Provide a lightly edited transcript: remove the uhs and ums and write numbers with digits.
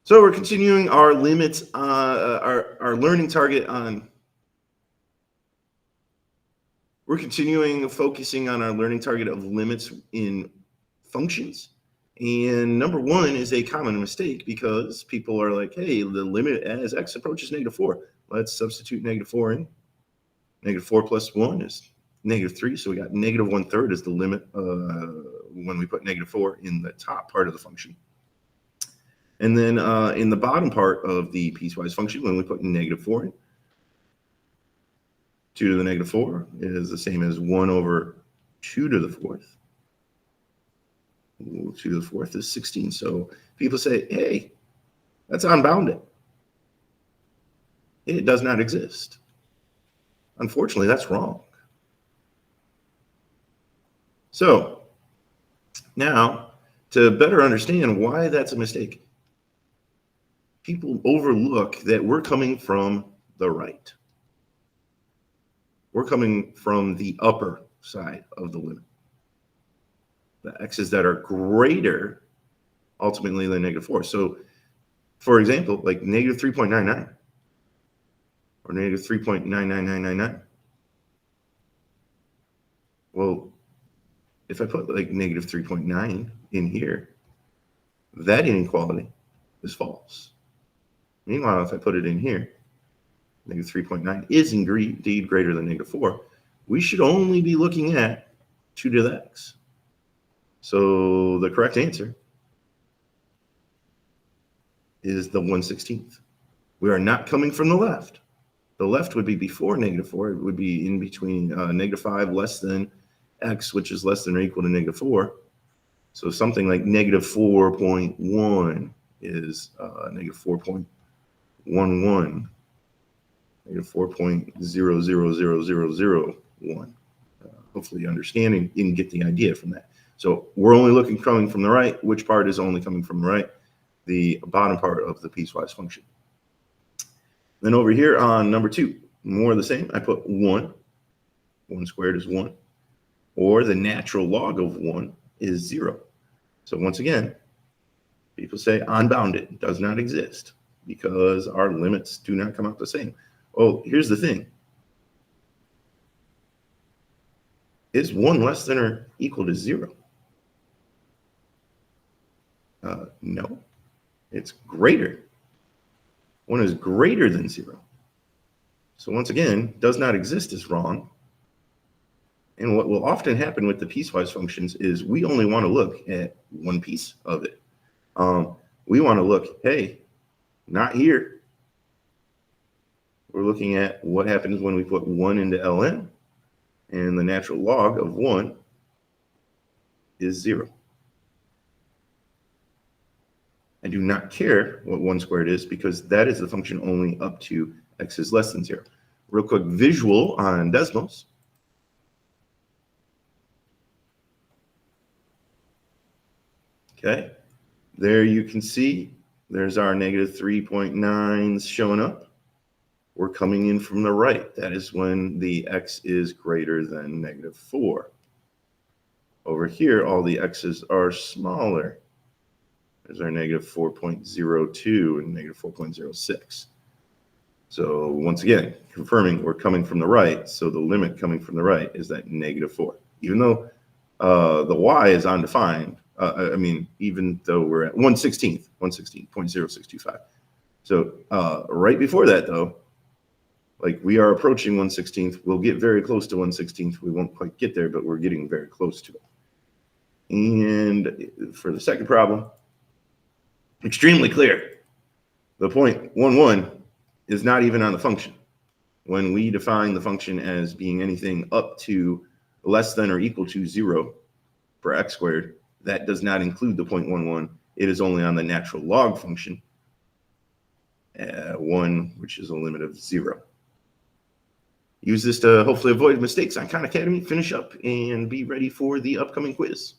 So we're continuing our limits, our learning target on. We're continuing focusing on our learning target of limits in functions. And number one is a common mistake because people are like, hey, the limit as x approaches -4. Let's substitute -4 in. -4 plus 1 is -3. So we got -1/3 is the limit when we put -4 in the top part of the function. And then in the bottom part of the piecewise function, when we put -4 in, 2 to the -4 is the same as 1 over 2 to the 4th. 2 to the 4th is 16. So people say, hey, that's unbounded. It does not exist. Unfortunately, that's wrong. So now, to better understand why that's a mistake, people overlook that we're coming from the right. We're coming from the upper side of the limit. The x's that are greater ultimately than -4. So, for example, like -3.99 or -3.99999. Well, if I put like -3.9 in here, that inequality is false. Meanwhile, if I put it in here, -3.9 is indeed greater than -4. We should only be looking at 2 to the x. So the correct answer is the 1/16. We are not coming from the left. The left would be before -4. It would be in between -5 less than x, which is less than or equal to -4. So something like -4.1 is -4.11, -4.000001. Hopefully you understand and get the idea from that. So we're only coming from the right. Which part is only coming from the right? The bottom part of the piecewise function. Then over here on number 2, more of the same. I put 1. 1 squared is 1. Or the natural log of 1 is 0. So once again, people say unbounded does not exist because our limits do not come out the same. Oh, here's the thing. Is 1 less than or equal to 0? No, it's greater. 1 is greater than 0. So once again, does not exist is wrong. And what will often happen with the piecewise functions is we only want to look at one piece of it. We want to look, hey, not here. We're looking at what happens when we put 1 into ln, and the natural log of 1 is 0. I do not care what 1 squared is because that is the function only up to x is less than 0. Real quick visual on decimals. Okay, there you can see there's our -3.9s showing up. We're coming in from the right. That is when the x is greater than -4. Over here, all the x's are smaller. There's our -4.02 and -4.06. So once again, confirming we're coming from the right. So the limit coming from the right is that -4. Even though the y is undefined, even though we're at 1/16, 1/16.0625. So right before that, though, like we are approaching 1/16. We'll get very close to 1/16. We won't quite get there, but we're getting very close to it. And for the second problem, extremely clear. The point 1,1 is not even on the function. When we define the function as being anything up to less than or equal to 0 for x squared, that does not include the 0.11. It is only on the natural log function, 1, which is a limit of 0. Use this to hopefully avoid mistakes on Khan Academy, finish up, and be ready for the upcoming quiz.